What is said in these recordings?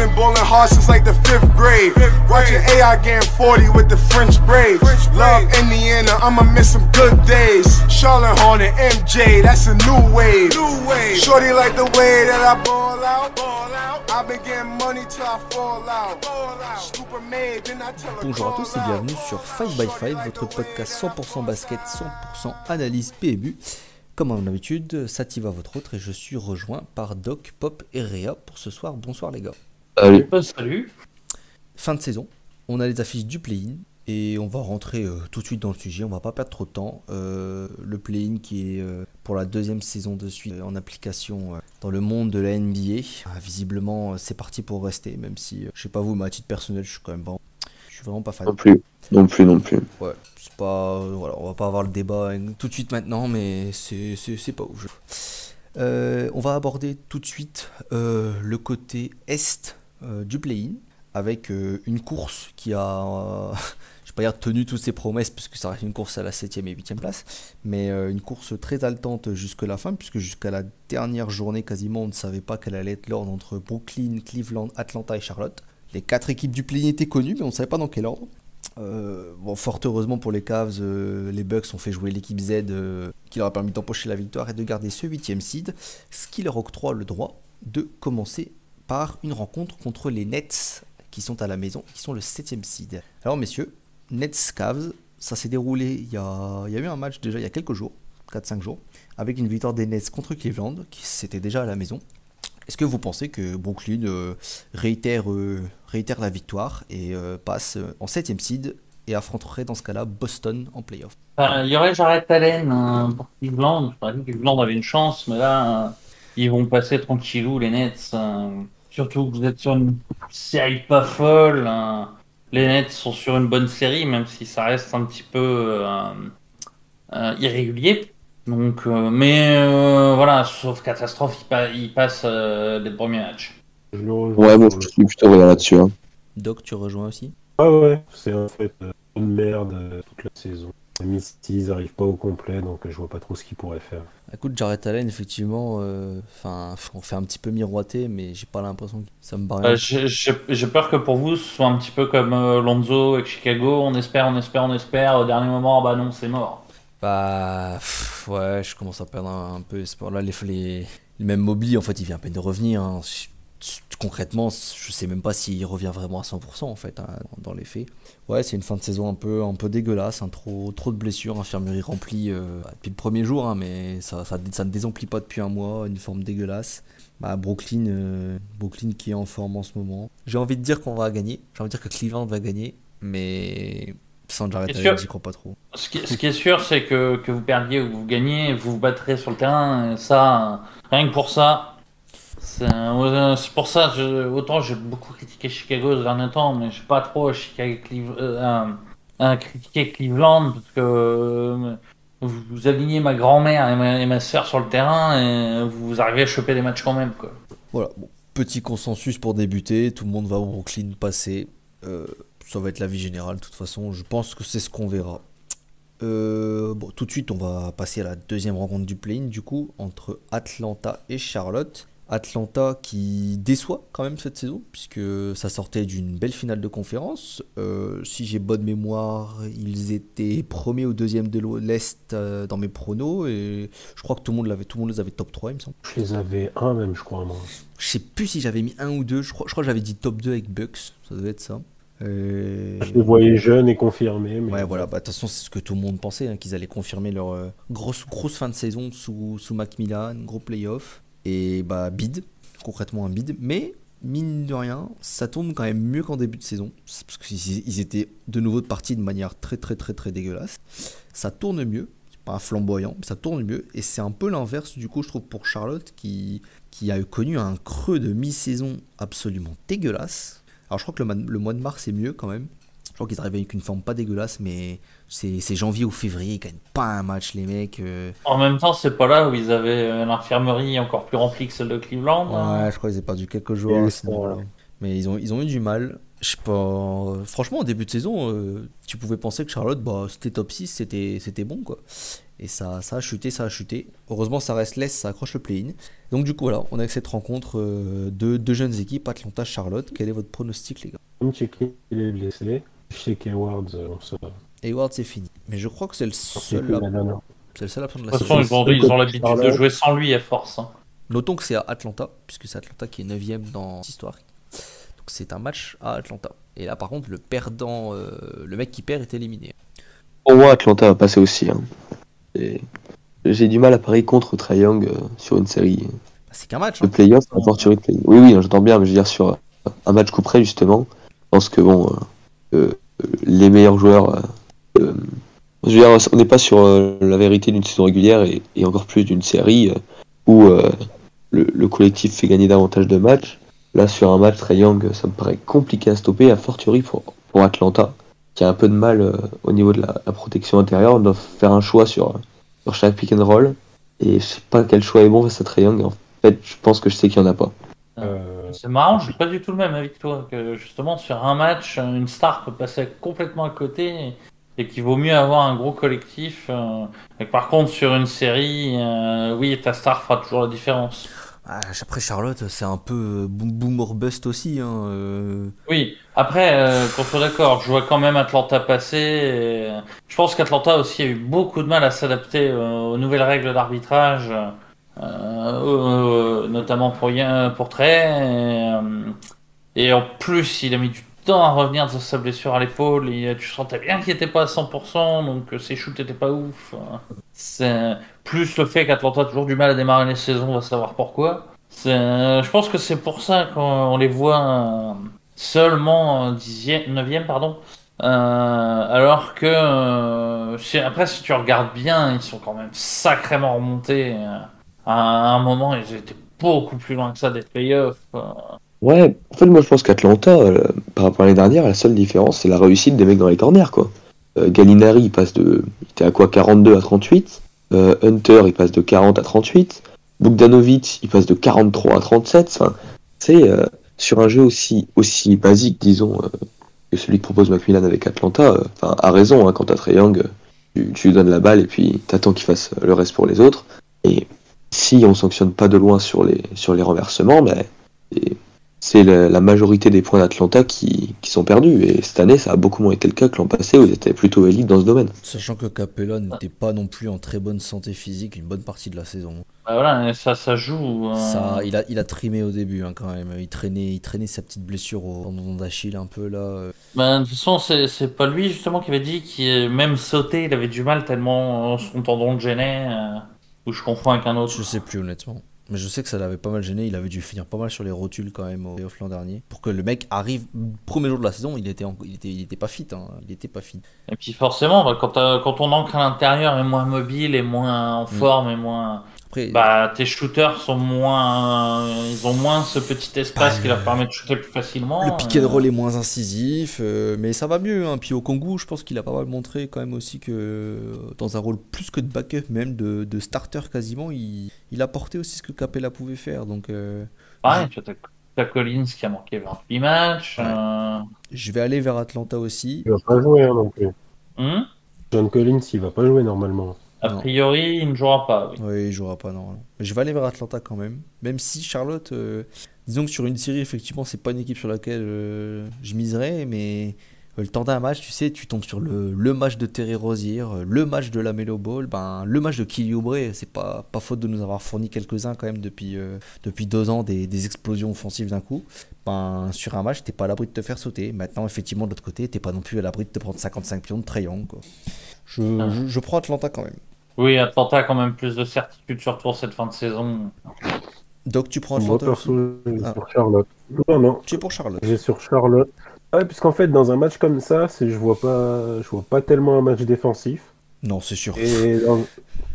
been bowling hard since like the 5th grade. Watching AI getting 40 with the French braids. Love Indiana, I'ma miss some good days. Charlotte Hornet, MJ, that's a new wave. Shorty like the way that I ball out. I've been getting money till I fall out. Stupid maid, then I tell her. Bonjour à tous et bienvenue sur 5x5, votre podcast 100% basket, 100% analyse PMU. Comme en habitude, Sativa votre autre et je suis rejoint par Doc, Pop et Réa pour ce soir. Bonsoir les gars. Salut. Salut. Fin de saison, on a les affiches du play-in et on va rentrer tout de suite dans le sujet, on va pas perdre trop de temps. Le play-in qui est pour la deuxième saison de suite en application dans le monde de la NBA. Visiblement c'est parti pour rester, même si je sais pas vous, mais à titre personnel je suis vraiment pas fan. Non plus. Ouais, c'est pas, voilà, on va pas avoir le débat tout de suite maintenant, mais c'est pas ouf. On va aborder tout de suite le côté est du play-in avec une course qui a, je vais pas dire tenu toutes ses promesses puisque ça reste une course à la 7e et 8e place, mais une course très haletante jusqu'à la fin puisque jusqu'à la dernière journée quasiment on ne savait pas quel allait être l'ordre entre Brooklyn, Cleveland, Atlanta et Charlotte. Les 4 équipes du play-in étaient connues mais on ne savait pas dans quel ordre. Fort heureusement pour les Cavs, les Bucks ont fait jouer l'équipe Z qui leur a permis d'empocher la victoire et de garder ce 8e seed, ce qui leur octroie le droit de commencer par une rencontre contre les Nets qui sont à la maison, qui sont le 7e seed. Alors messieurs, Nets-Cavs, ça s'est déroulé, il y a eu un match déjà il y a quelques jours, 4-5 jours, avec une victoire des Nets contre Cleveland, qui c'était déjà à la maison. Est-ce que vous pensez que Brooklyn réitère la victoire et passe en 7e seed et affronterait dans ce cas-là Boston en playoff? Il y aurait Jarrett Allen pour Cleveland. Je dit que Cleveland avait une chance, mais là, ils vont passer tranquillou, les Nets. Surtout que vous êtes sur une série pas folle. Les Nets sont sur une bonne série, même si ça reste un petit peu irrégulier. Donc, voilà, sauf catastrophe, ils passent les premiers matchs. Ouais, bon, je suis plutôt regardé là-dessus. Hein. Doc, tu rejoins aussi? Ouais, c'est en fait une merde toute la saison. Les Misty, ils n'arrivent pas au complet, donc je vois pas trop ce qu'ils pourraient faire. Écoute, Jarrett Allen, effectivement, on fait un petit peu miroiter, mais j'ai pas l'impression que ça me paraît. J'ai peur que pour vous, ce soit un petit peu comme Lonzo avec Chicago. On espère. Au dernier moment, bah non, c'est mort. Ouais, je commence à perdre un peu espoir. Là, les mêmes Mobley, en fait, il vient à peine de revenir. Hein. Concrètement, je sais même pas s'il revient vraiment à 100% en fait, hein, dans les faits. Ouais, c'est une fin de saison un peu dégueulasse, hein, trop de blessures, infirmerie remplie depuis le premier jour, hein, mais ça ne désemplit pas depuis un mois, une forme dégueulasse. Brooklyn qui est en forme en ce moment. J'ai envie de dire qu'on va gagner, j'ai envie de dire que Cleveland va gagner, mais sans Jarrett Allen, j'y crois pas trop. Ce qui est sûr, c'est que vous perdiez ou que vous gagnez, vous vous battrez sur le terrain, et ça, rien que pour ça. C'est pour ça, autant j'ai beaucoup critiqué Chicago ces derniers temps, mais j'ai pas trop critiqué Cleveland parce que vous alignez ma grand-mère et ma soeur sur le terrain et vous arrivez à choper des matchs quand même, quoi. Voilà, bon, petit consensus pour débuter, tout le monde va au Brooklyn passer, ça va être l'avis général de toute façon, je pense que c'est ce qu'on verra. Tout de suite on va passer à la deuxième rencontre du play-in du coup, entre Atlanta et Charlotte. Atlanta qui déçoit quand même cette saison puisque ça sortait d'une belle finale de conférence. Si j'ai bonne mémoire, ils étaient premiers ou deuxième de l'Est dans mes pronos et je crois que tout le monde les avait top 3 il me semble. Je les avais un même je crois moi. Je sais plus si j'avais mis un ou deux, je crois que j'avais dit top 2 avec Bucks, ça devait être ça. Je les voyais jeunes et confirmés. Mais... Ouais, voilà, de toute façon, c'est ce que tout le monde pensait, hein, qu'ils allaient confirmer leur grosse fin de saison sous Macmillan, gros playoff. Et bid, concrètement un bid, mais mine de rien, ça tourne quand même mieux qu'en début de saison, parce qu'ils étaient de nouveau partis de manière très dégueulasse. Ça tourne mieux, c'est pas un flamboyant, mais ça tourne mieux, et c'est un peu l'inverse du coup je trouve pour Charlotte qui a connu un creux de mi-saison absolument dégueulasse. Alors je crois que le mois de mars est mieux quand même. Je crois qu'ils arrivent avec une forme pas dégueulasse, mais c'est janvier ou février, ils gagnent pas un match les mecs. En même temps, c'est pas là où ils avaient l'infirmerie encore plus remplie que celle de Cleveland. Ouais, je crois qu'ils ont perdu quelques joueurs à ce moment-là. Mais ils ont eu du mal. Je sais pas. Franchement, au début de saison, tu pouvais penser que Charlotte, c'était top 6, c'était bon quoi. Et ça a chuté. Heureusement, ça reste l'Est, ça accroche le play-in. Donc du coup, voilà, on a avec cette rencontre de deux jeunes équipes, Atlanta-Charlotte. Quel est votre pronostic, les gars? Comme checker, il est blessé. Chez Hayward, on se Hayward, c'est fini. Mais je crois que c'est le seul la dernière. c'est le seul absent de la De toute saison. façon, ils ont l'habitude de jouer sans lui à force. Hein. Notons que c'est à Atlanta, puisque c'est Atlanta qui est 9ème dans l'histoire. Donc c'est un match à Atlanta. Et là, par contre, le perdant, le mec qui perd est éliminé. Pour moi, Atlanta va passer aussi. Hein. Et j'ai du mal à parier contre Trae Young sur une série Bah, c'est qu'un match. de Hein. playoffs, un fortiori de play-in. Oui, j'entends bien, mais je veux dire sur un match coup près, justement. Je pense que bon, les meilleurs joueurs. Je veux dire, on n'est pas sur la vérité d'une saison régulière et encore plus d'une série où le collectif fait gagner davantage de matchs. Là, sur un match, Trae Young, ça me paraît compliqué à stopper, a fortiori pour Atlanta, qui a un peu de mal au niveau de la protection intérieure. On doit faire un choix sur chaque pick and roll. Et je sais pas quel choix est bon face à Trae Young. En fait, je pense que je sais qu'il n'y en a pas. C'est marrant, je suis pas du tout le même avec toi. Que justement, sur un match, une star peut passer complètement à côté et qu'il vaut mieux avoir un gros collectif. Et que par contre, sur une série, oui, ta star fera toujours la différence. Ah, après, Charlotte, c'est un peu boom or bust aussi. Hein, Oui, après, qu'on soit d'accord, je vois quand même Atlanta passer. Et je pense qu'Atlanta aussi a eu beaucoup de mal à s'adapter aux nouvelles règles d'arbitrage, notamment pour Trey. Et en plus, il a mis du temps à revenir de sa blessure à l'épaule. Et tu sentais bien qu'il n'était pas à 100%, donc ses shoots n'étaient pas ouf. C'est plus le fait qu'Atlanta a toujours du mal à démarrer les saisons, on va savoir pourquoi. Je pense que c'est pour ça qu'on les voit seulement 9e, pardon. Alors que après, si tu regardes bien, ils sont quand même sacrément remontés. À un moment, ils étaient beaucoup plus loin que ça des playoffs. Ouais, en fait, moi je pense qu'Atlanta, par rapport à l'année dernière, la seule différence, c'est la réussite des mecs dans les corners, quoi. Gallinari, il était à quoi, 42 à 38. Hunter, il passe de 40 à 38. Bogdanovic, il passe de 43 à 37. Enfin, c'est sur un jeu aussi basique, disons, que celui que propose Macmillan avec Atlanta, a raison, hein, quand t'as Trae Young, tu lui donnes la balle et puis t'attends qu'il fasse le reste pour les autres. Et si on sanctionne pas de loin sur les renversements, ben, c'est la majorité des points d'Atlanta qui sont perdus. Et cette année, ça a beaucoup moins été le cas que l'an passé où ils étaient plutôt élites dans ce domaine. Sachant que Capella n'était pas non plus en très bonne santé physique une bonne partie de la saison. Bah voilà, ça joue. Il a trimé au début hein, quand même. Il traînait sa petite blessure au tendon d'Achille un peu là. Bah, de toute façon, c'est pas lui justement qui avait dit qu'il même sauté, il avait du mal tellement son tendon le gênait. Ou je confonds avec un autre. Je sais plus honnêtement. Mais je sais que ça l'avait pas mal gêné, il avait dû finir pas mal sur les rotules quand même au playoff l'an dernier. Pour que le mec arrive, premier jour de la saison, il était pas fit, hein. Il était pas fit. Et puis forcément, bah, quand ton encre à l'intérieur est moins mobile et moins en forme et moins... Après, bah, tes shooters sont moins... ils ont moins ce petit espace qui leur permet de shooter plus facilement. le pick and roll est moins incisif, mais ça va mieux. Hein. Puis au Congo, je pense qu'il a pas mal montré quand même aussi que dans un rôle plus que de backup, même de starter quasiment, il apportait aussi ce que Capella pouvait faire. Donc, Pareil, tu vois, t'as Collins qui a manqué 28 matchs. Ouais. Je vais aller vers Atlanta aussi. Il va pas jouer hein, non plus. Hmm John Collins, il va pas jouer normalement. A priori, il ne jouera pas. Oui. Oui, il jouera pas normalement. Mais je vais aller vers Atlanta quand même. Même si Charlotte, disons que sur une série, effectivement, c'est pas une équipe sur laquelle je miserais, mais le temps d'un match, tu sais, tu tombes sur le match de Terry Rozier, le match de la Melo Ball, le match de Kelly Oubre, c'est pas faute de nous avoir fourni quelques-uns quand même depuis 2 ans, des explosions offensives d'un coup. Sur un match, t'es pas à l'abri de te faire sauter. Maintenant, effectivement, de l'autre côté, t'es pas non plus à l'abri de te prendre 55 pions de Trae Young, quoi. Je prends Atlanta quand même. Oui, Atlanta a quand même plus de certitude surtout cette fin de saison. Doc, tu prends Moi, Atlanta perso, aussi j'ai sur Charlotte. Non, Tu es pour Charlotte. j'ai sur Charlotte. Ah ouais, puisqu'en fait, dans un match comme ça, je vois pas tellement un match défensif. Non, c'est sûr. Et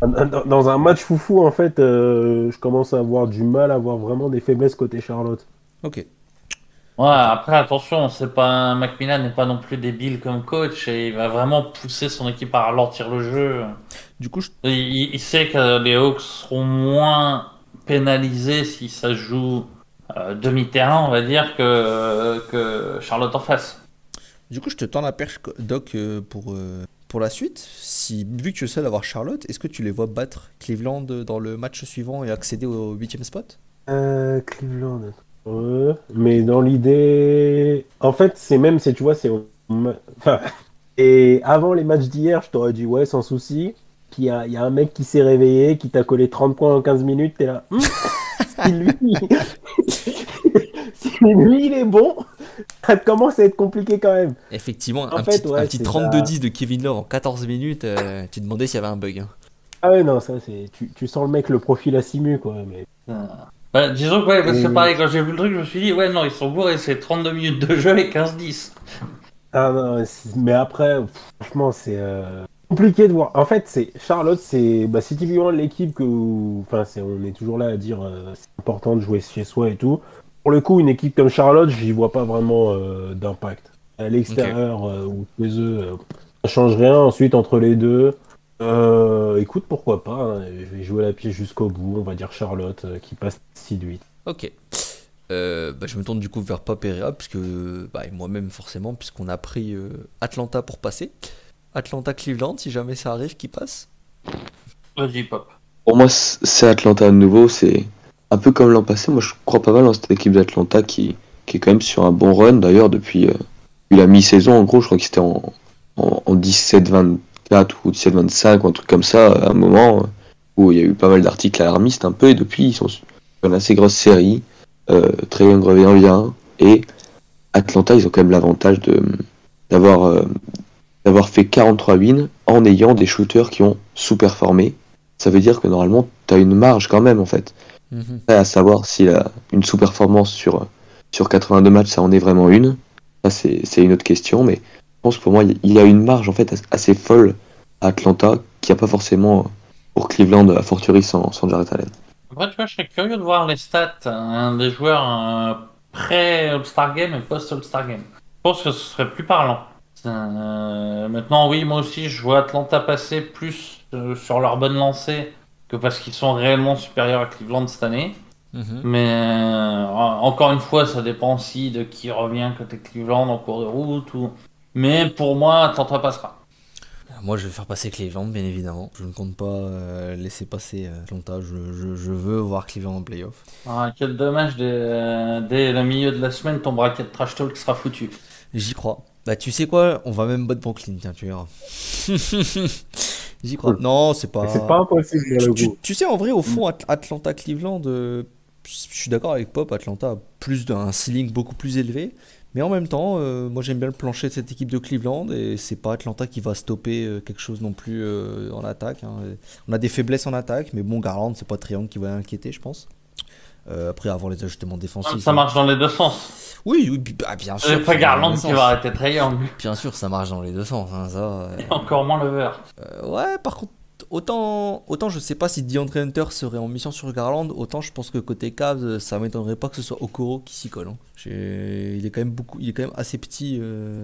dans un match foufou, en fait, je commence à avoir du mal à voir vraiment des faiblesses côté Charlotte. Ok. Ouais, après, attention, Macmillan n'est pas non plus débile comme coach et il va vraiment pousser son équipe à ralentir le jeu. Du coup, Il sait que les Hawks seront moins pénalisés si ça joue demi-terrain, on va dire, que Charlotte en face. Du coup, je te tends la perche, Doc, pour pour la suite, vu que tu es seul à avoir Charlotte, est-ce que tu les vois battre Cleveland dans le match suivant et accéder au 8e spot? Cleveland. Mais dans l'idée. En fait, c'est même, tu vois, Enfin, et avant les matchs d'hier, je t'aurais dit, ouais, sans souci. Puis il y a un mec qui s'est réveillé, qui t'a collé 30 points en 15 minutes, t'es là. Si lui, si lui, il est bon, ça commence à être compliqué quand même. Effectivement, En un fait, petit, ouais, un petit c'est 32-10 de Kevin Love en 14 minutes, tu te demandais s'il y avait un bug. Hein. Ah ouais, non, ça, c'est. Tu sens le mec, le profil à Simu, quoi. Mais... Bah, disons que, ouais, bah, c'est pareil, quand j'ai vu le truc, je me suis dit, ouais, non, ils sont bourrés, c'est 32 minutes de jeu et 15-10. Ah non, mais après, franchement, c'est compliqué de voir. En fait, Charlotte, c'est typiquement l'équipe que. Enfin, on est toujours là à dire c'est important de jouer chez soi et tout. Pour le coup, une équipe comme Charlotte, j'y vois pas vraiment d'impact. À l'extérieur ou chez eux, ça change rien. Ensuite, entre les deux, écoute, pourquoi pas. Hein, je vais jouer la pièce jusqu'au bout. On va dire Charlotte qui passe 6-8. Ok. Je me tourne du coup vers Pop et Réa, puisque et moi-même forcément, puisqu'on a pris Atlanta pour passer. Atlanta-Cleveland, si jamais ça arrive, qui passe. Vas-y, Pop. Pour moi, c'est Atlanta de nouveau. C'est un peu comme l'an passé. Moi, je crois pas mal dans cette équipe d'Atlanta qui est quand même sur un bon run. D'ailleurs, depuis la mi-saison, en gros, je crois qu'ils étaient en 17-24 ou 17-25 ou un truc comme ça, à un moment où il y a eu pas mal d'articles alarmistes un peu. Et depuis, ils sont sur une assez grosse série. Trae Young revient bien. Et Atlanta, ils ont quand même l'avantage d'avoir fait 43 wins en ayant des shooters qui ont sous-performé. Ça veut dire que normalement, tu as une marge quand même, en fait. À savoir si une sous-performance sur 82 matchs, ça en est vraiment une. Ça, c'est une autre question, mais je pense que pour moi, il y a une marge en fait assez folle à Atlanta, qui n'y a pas forcément pour Cleveland, à fortiori sans Jarrett Allen. Après, tu vois, je serais curieux de voir les stats des joueurs pré-All-Star Game et post-All-Star Game. Je pense que ce serait plus parlant. Maintenant, oui, moi aussi, je vois Atlanta passer plus sur leur bonne lancée que parce qu'ils sont réellement supérieurs à Cleveland cette année. Mais encore une fois, ça dépend aussi de qui revient côté Cleveland en cours de route. Mais pour moi, Atlanta passera. Moi, je vais faire passer Cleveland, bien évidemment. Je ne compte pas laisser passer Atlanta. Je veux voir Cleveland en playoff. Ah, quel dommage, dès le milieu de la semaine, ton bracket Trash Talk sera foutu. J'y crois. Bah, tu sais quoi? On va même battre Brooklyn, tiens, tu verras. J'y crois. Non, c'est pas impossible pour le coup. Tu sais, en vrai, au fond, Atlanta-Cleveland, je suis d'accord avec Pop. Atlanta a un ceiling beaucoup plus élevé. Mais en même temps, moi j'aime bien le plancher de cette équipe de Cleveland et c'est pas Atlanta qui va stopper quelque chose non plus en attaque. Hein. On a des faiblesses en attaque, mais bon, Garland, c'est pas Trae Young qui va inquiéter, je pense. Après, avoir les ajustements défensifs. Ça marche dans les deux sens. Oui, bien sûr. C'est pas Garland qui va arrêter Trae Young. Bien sûr, ça marche dans les deux sens. Hein, ça, Et encore moins Lever. Ouais, par contre, autant je sais pas si DeAndre Hunter serait en mission sur Garland, autant je pense que côté Cavs, ça m'étonnerait pas que ce soit Okoro qui s'y colle. Hein. Il est quand même assez petit,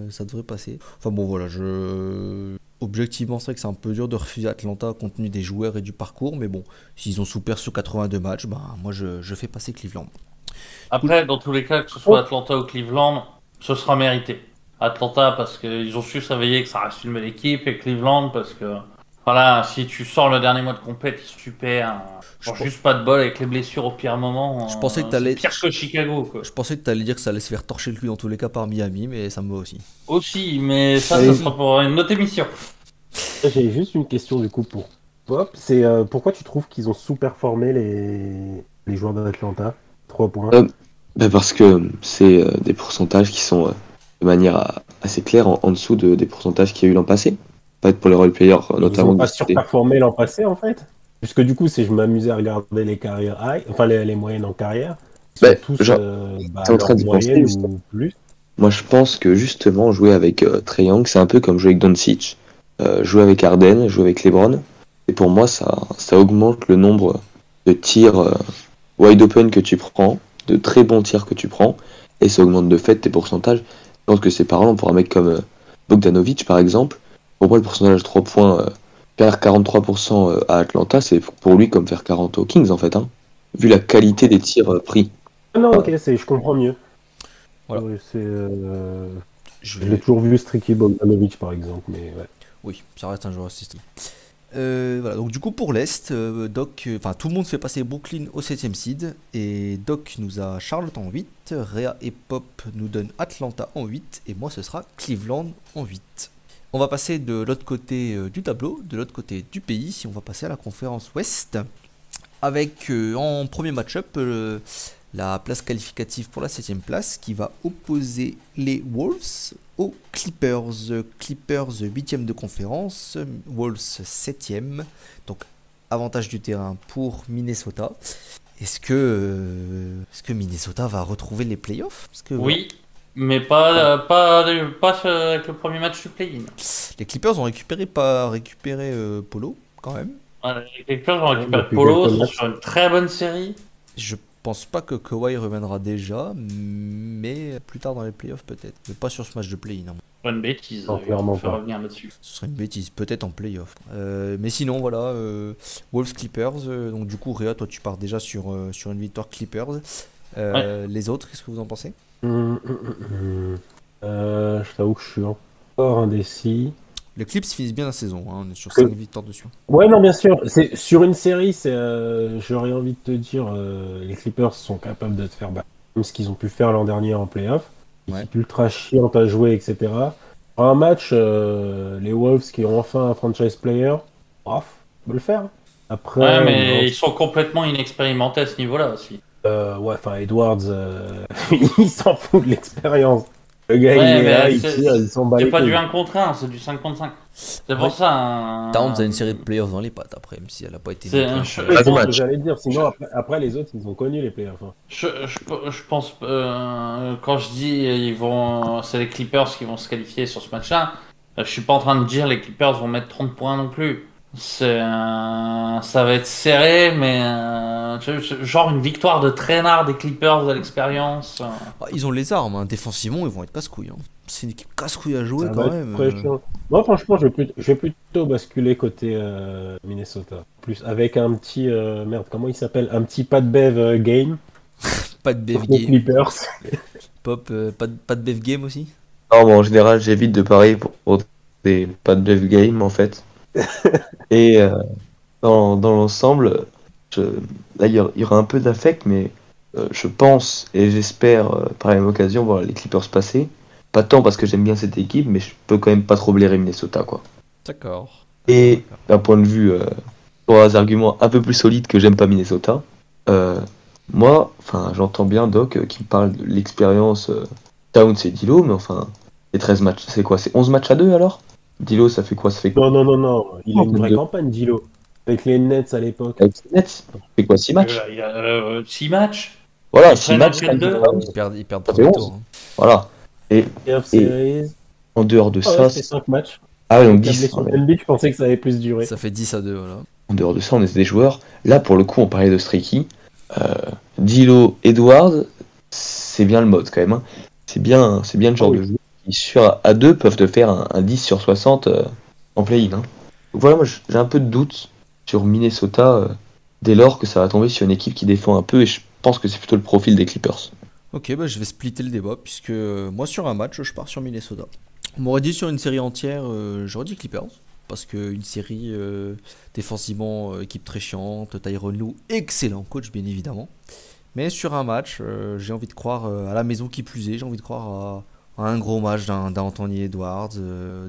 ça devrait passer. Enfin bon, voilà, objectivement, c'est vrai que c'est un peu dur de refuser Atlanta compte tenu des joueurs et du parcours, mais bon, s'ils ont souffert sur 82 matchs, moi je fais passer Cleveland. Après, dans tous les cas, que ce soit Atlanta ou Cleveland, ce sera mérité. Atlanta parce qu'ils ont su se réveiller que ça reste une belle équipe, et Cleveland parce que voilà, si tu sors le dernier mois de compète, super. Juste pas de bol avec les blessures au pire moment. Je pensais que t'allais pire que Chicago, quoi. Je pensais que t'allais dire que ça allait se faire torcher le cul dans tous les cas par Miami, mais ça me va aussi. Aussi, mais ça sera pour une autre émission. J'ai juste une question du coup pour Pop. C'est pourquoi tu trouves qu'ils ont sous-performé les joueurs d'Atlanta? 3 points. Parce que c'est des pourcentages qui sont de manière assez claire en dessous des pourcentages qu'il y a eu l'an passé. Pas pour les role-players notamment. Ils n'ont pas surperformé l'an passé en fait. Puisque du coup, si je m'amusais à regarder les carrières high, enfin les moyennes en carrière, ils sont tous en train d'y penser, ou plus. Moi je pense que justement jouer avec Trae Young, c'est un peu comme jouer avec Doncic, jouer avec Harden, jouer avec LeBron. Et pour moi, ça augmente le nombre de tirs wide open que tu prends, de très bons tirs que tu prends, et ça augmente de fait tes pourcentages. Je pense que c'est parlant pour un mec comme Bogdanovic par exemple. Pour moi, le pourcentage de 3 points, faire 43% à Atlanta, c'est pour lui comme faire 40 aux Kings en fait, hein, vu la qualité des tirs pris. Non, ok, je comprends mieux. Voilà. Ouais, Je Je l'ai toujours vu streaky Bogdanovic par exemple, mais ouais. Oui, ça reste un joueur assisté. Voilà, donc du coup pour l'Est, Doc, enfin tout le monde fait passer Brooklyn au 7ème seed, et Doc nous a Charlotte en 8, Rhea et Pop nous donnent Atlanta en 8, et moi ce sera Cleveland en 8. On va passer de l'autre côté du tableau, de l'autre côté du pays, on va passer à la conférence Ouest, avec en premier match-up la place qualificative pour la 7ème place qui va opposer les Wolves aux Clippers. Clippers 8ème de conférence, Wolves 7ème, donc avantage du terrain pour Minnesota. Est-ce que Minnesota va retrouver les playoffs? Parce que, Oui, mais pas avec le premier match du play-in. les Clippers ont récupéré Polo quand même. Les Clippers vont récupérer depuis Polo, quelques sont matchs. sur une très bonne série. Je pense pas que Kawhi reviendra déjà, mais plus tard dans les playoffs peut-être. Mais pas sur ce match de play-in. Hein. Pas une bêtise, Non, ils clairement vont faire pas. revenir là-dessus. Ce serait une bêtise, peut-être en playoff. Mais sinon, voilà, Wolves Clippers. Donc, du coup, Réa, toi, tu pars déjà sur une victoire Clippers. Les autres, qu'est-ce que vous en pensez? Je t'avoue que je suis encore indécis. Les Clips finissent bien la saison, hein, on est sur Que- 5 victoires dessus. Ouais, non, bien sûr. C'est sur une série, j'aurais envie de te dire, les Clippers sont capables de te faire battre, comme ce qu'ils ont pu faire l'an dernier en playoff. Ouais. Équipe ultra chiante à jouer, etc. Pour un match, les Wolves qui ont enfin un franchise player, off, on peut le faire. Après, Ouais, mais non, ils sont complètement inexpérimentés à ce niveau-là aussi. ouais, enfin Edwards, il s'en fout de l'expérience. Le gars, Ouais, il est mais là, il c'est- tire, il s'en bat C'est les pas du couilles. 1 contre 1, c'est du 5 contre 5. C'est Ouais. pour ça. hein. Towns a une série de playoffs dans les pattes après, même si elle n'a pas été C'est non plus un incroyable. Ah, C'est ce match. que j'allais dire, sinon après les autres, ils ont connu les playoffs. Hein. Je pense, quand je dis c'est les Clippers qui vont se qualifier sur ce match-là, je suis pas en train de dire les Clippers vont mettre 30 points non plus. Ça va être serré, mais genre une victoire de traînard des Clippers de l'expérience. Ah, ils ont les armes, hein. Défensivement, ils vont être casse-couilles. Hein. C'est une équipe casse-couille à jouer Ça quand va être même. très chiant. Moi, franchement, je vais plutôt basculer côté Minnesota. Plus avec un petit. Merde, comment il s'appelle? Un petit pas de bev game. Pas de Bev Pour les game. Clippers. Pop, pas de Bev game aussi? Non, mais en général, j'évite de parier pour des pas de bluff game en fait. Et dans l'ensemble, là il y aura un peu d'affect, mais je pense et j'espère par la même occasion voir les Clippers passer. Pas tant parce que j'aime bien cette équipe, mais je peux quand même pas trop blairer Minnesota quoi. D'accord. Et d'un point de vue, pour des arguments un peu plus solides que j'aime pas Minnesota, moi, enfin, j'entends bien Doc qui parle de l'expérience Towns et Dilo, mais enfin, les 13 matchs, c'est quoi? C'est 11 matchs à 2 alors? Dilo, ça fait quoi? Ça fait quoi? Non. Il a une vraie Deux. campagne, Dilo. Avec les Nets à l'époque. Avec les Nets, ça fait quoi? 6 matchs? Il y a 6 matchs. Voilà, Ils 6 prennent matchs, après le 5 deux. Towns. Ils perdent Ça premier fait tour. 11. Hein. Voilà. Et Playoff Series. en dehors de Ah ouais, ça, c'était 5 matchs. ah ouais, donc Avec la 10. blessure d'Embiid, je pensais que ça allait plus durer. Ça fait 10-2, voilà. En dehors de ça, on est des joueurs. Là, pour le coup, on parlait de Streaky. Dilo, Edwards, c'est bien le mode quand même. Hein. C'est bien le genre Ah oui. de jeu qui, sur à 2, peuvent te faire un 10 sur 60 en play-in. Hein. Donc voilà, moi j'ai un peu de doute sur Minnesota dès lors que ça va tomber sur une équipe qui défend un peu, et je pense que c'est plutôt le profil des Clippers. Ok, bah je vais splitter le débat, puisque moi sur un match, je pars sur Minnesota. On m'aurait dit sur une série entière, j'aurais dit Clippers. Parce qu'une série défensivement, équipe très chiante, Tyronn Lue, excellent coach bien évidemment. Mais sur un match, j'ai envie de croire à la maison qui plus est, j'ai envie de croire à un gros match d'un Anthony Edwards,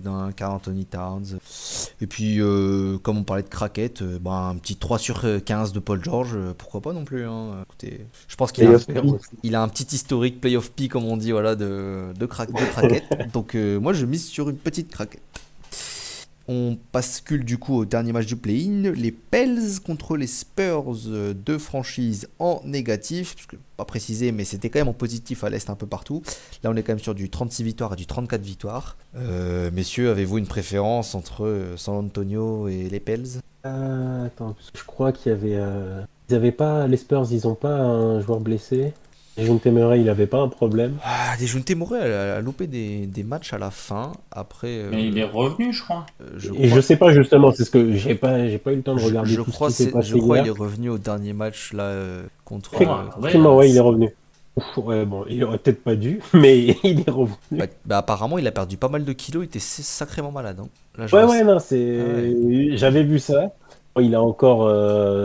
d'un Karl Anthony Towns. Et puis, comme on parlait de craquette, un petit 3 sur 15 de Paul George, pourquoi pas non plus. Hein. Écoutez, je pense qu'il a, il a un petit historique playoff P, comme on dit, voilà, de craquette. Donc, moi, je mise sur une petite craquette. On bascule du coup au dernier match du play-in, les Pels contre les Spurs, deux franchises en négatif, parce que pas précisé, mais c'était quand même en positif à l'Est un peu partout. Là on est quand même sur du 36 victoires et du 34 victoires. Messieurs, avez-vous une préférence entre San Antonio et les Pels? Attends, parce que je crois qu'il y avait... Ils avaient pas... Les Spurs, ils ont pas un joueur blessé. Dejounte Murray, il avait pas un problème. Dejounte Murray a loupé des matchs à la fin. Après, Mais il est revenu, je crois. Je sais pas justement, c'est ce que j'ai pas eu le temps de regarder Je tout crois ce qui s'est passé il hier. est revenu au dernier match là contre. Effectivement, ouais, il est revenu. Ouais, bon, il aurait peut-être pas dû, mais il est revenu. Bah, apparemment, il a perdu pas mal de kilos, il était sacrément malade. Hein. Là, je Ouais, vois ouais, ça. non, Ah ouais. j'avais vu ça. Bon, il a encore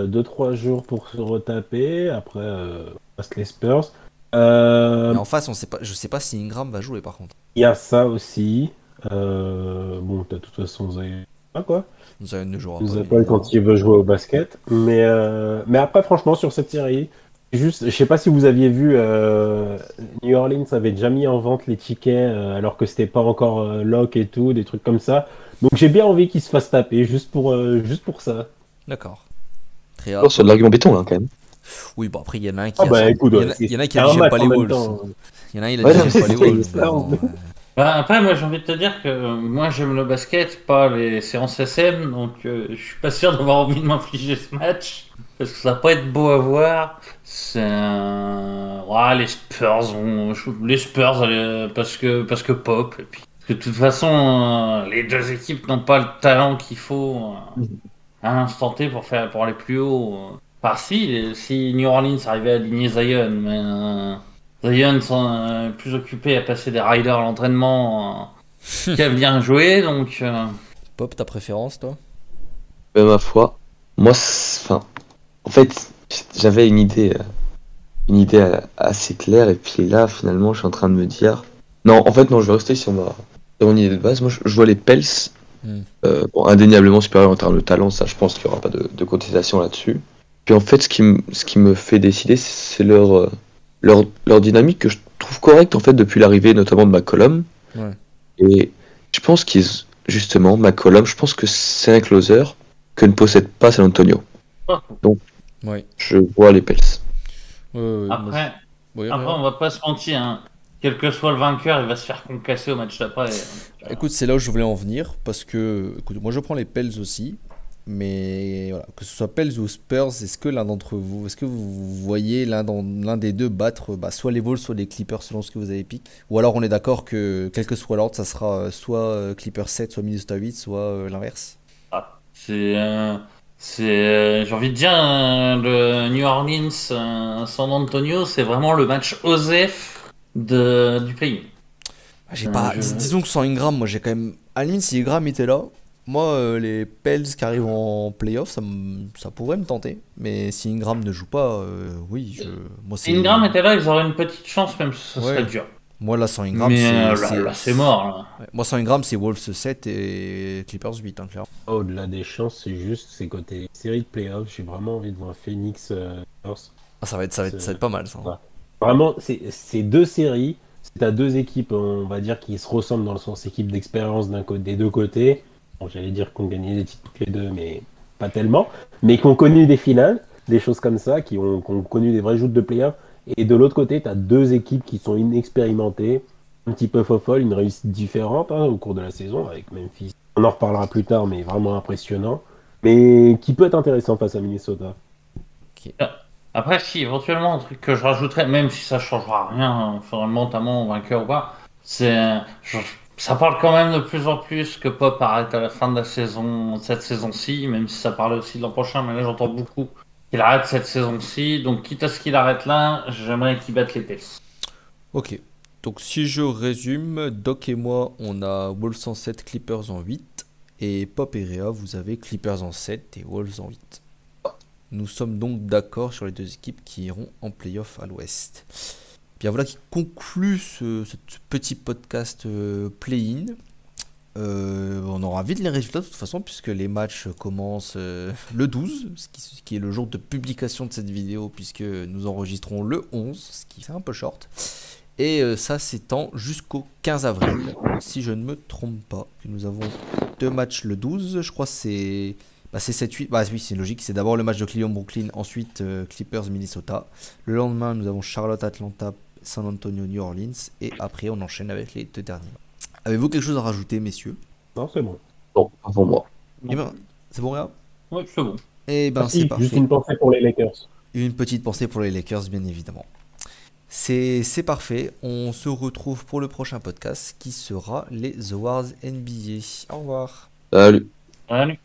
2-3 jours pour se retaper. Après, passe les Spurs. Et Euh, en face, on sait pas, je sais pas si Ingram va jouer par contre. Il y a ça aussi. Bon, de toute façon, Zion, pas quoi. Zion ne jouera Il pas, nous bien appelle évidemment. quand il veut jouer au basket. Mais après, franchement, sur cette série, juste, je sais pas si vous aviez vu, New Orleans avait déjà mis en vente les tickets alors que c'était pas encore lock et tout, des trucs comme ça. Donc j'ai bien envie qu'il se fasse taper juste pour ça. D'accord. Très Oh, sur de l'argument béton, là, quand même. Oui, bon, après, il y en a un qui Ah a bah écoute, il y en a qui c'est a dit un j'aime match pas en les même Wolves. temps. Il y en a un, il a Ouais, dit non, j'aime mais pas les c'est Wolves. Mais ça. bon, Bah, après, moi j'ai envie de te dire que moi j'aime le basket, pas les séances SM, donc je suis pas sûr d'avoir envie de m'infliger ce match, parce que ça va pas être beau à voir. C'est un... Ouais, les Spurs parce que Pop, et puis parce que de toute façon les deux équipes n'ont pas le talent qu'il faut à l'instant T pour aller plus haut. Enfin si New Orleans arrivait à aligner Zion, mais Zion sont plus occupés à passer des riders à l'entraînement qu'à bien jouer, donc Pop, ta préférence, toi? Ma foi, moi, enfin, en fait, j'avais une idée assez claire, et puis là, finalement, je suis en train de me dire. Non, en fait, non, je vais rester sur mon idée de base. Moi, je vois les Pels, Hmm. bon, indéniablement supérieurs en termes de talent, ça, je pense qu'il n'y aura pas de contestation là-dessus. Puis en fait, ce qui me fait décider, c'est leur dynamique que je trouve correcte, en fait, depuis l'arrivée notamment de McCollum. Ouais. Et je pense justement, McCollum, je pense que c'est un closer que ne possède pas San Antonio. Ouais. Je vois les Pels. après, Oui, après on va pas se mentir, hein. Quel que soit le vainqueur, il va se faire concasser au match d'après. Écoute, c'est là où je voulais en venir parce que, écoute, moi je prends les Pels aussi, mais voilà, que ce soit Pels ou Spurs, est-ce que vous voyez l'un des deux battre soit les Wolves, soit les Clippers selon ce que vous avez piqué, ou alors on est d'accord que quel que soit l'ordre, ça sera soit Clippers 7, soit Minnesota 8, soit l'inverse. Ah, j'ai envie de dire, le New Orleans, San Antonio, c'est vraiment le match OSEF du pays. Ah, j'ai pas, disons que sans Ingram, moi j'ai quand même, à la limite si Ingram était là, moi les Pels qui arrivent en playoff, ça pourrait me tenter, mais si Ingram ne joue pas, oui, moi Si c'est, Ingram était là, ils auraient une petite chance, même si ce serait ouais. dur. Moi, là, sans Ingram, Mais là, c'est mort. Là. ouais. Moi, sans Ingram, c'est Wolves 7 et Clippers 8, hein, clairement. Au-delà des chances, c'est côté série de playoffs. J'ai vraiment envie de voir Phoenix Spurs. Ah, ça va être pas mal, ça. Ouais. Vraiment, c'est deux séries. C'est à deux équipes, on va dire, qui se ressemblent dans le sens équipe d'expérience des deux côtés. Bon, j'allais dire qu'on gagnait des titres toutes les deux, mais pas tellement. Mais qui ont connu des finales, des choses comme ça, qui ont connu des vraies joutes de playoffs. Et de l'autre côté, tu as deux équipes qui sont inexpérimentées, un petit peu fofolles, une réussite différente au cours de la saison avec Memphis. On en reparlera plus tard, mais vraiment impressionnant. Mais qui peut être intéressant face à Minnesota. Ok. Après, si éventuellement, un truc que je rajouterais, même si ça changera rien, fondamentalement, vainqueur ou pas, ça parle quand même de plus en plus que Pop arrête à la fin de la saison, cette saison-ci, même si ça parlait aussi de l'an prochain, mais là j'entends beaucoup qu'il arrête cette saison-ci. Donc, quitte à ce qu'il arrête là, j'aimerais qu'il batte les Pels. Ok. Donc, si je résume, Doc et moi, on a Wolves en 7, Clippers en 8. Et Pop et Réa, vous avez Clippers en 7 et Wolves en 8. Nous sommes donc d'accord sur les deux équipes qui iront en playoff à l'ouest. Bien voilà qui conclut ce petit podcast play-in. On aura vite les résultats de toute façon puisque les matchs commencent le 12, ce qui est le jour de publication de cette vidéo puisque nous enregistrons le 11, ce qui fait un peu short. Et ça s'étend jusqu'au 15 avril, si je ne me trompe pas. Nous avons deux matchs le 12, je crois que c'est 7-8. Bah oui, c'est logique, c'est d'abord le match de Cleveland-Brooklyn, ensuite Clippers-Minnesota. Le lendemain, nous avons Charlotte-Atlanta, San Antonio-New Orleans, et après on enchaîne avec les deux derniers. Avez-vous quelque chose à rajouter, messieurs? Non, c'est bon. Bon, avant moi. Eh ben, c'est bon, Réa? Oui, c'est bon. Eh ben, c'est Juste parfait. une pensée pour les Lakers. Une petite pensée pour les Lakers, bien évidemment. C'est parfait. On se retrouve pour le prochain podcast qui sera les Awards NBA. Au revoir. Salut. Allez.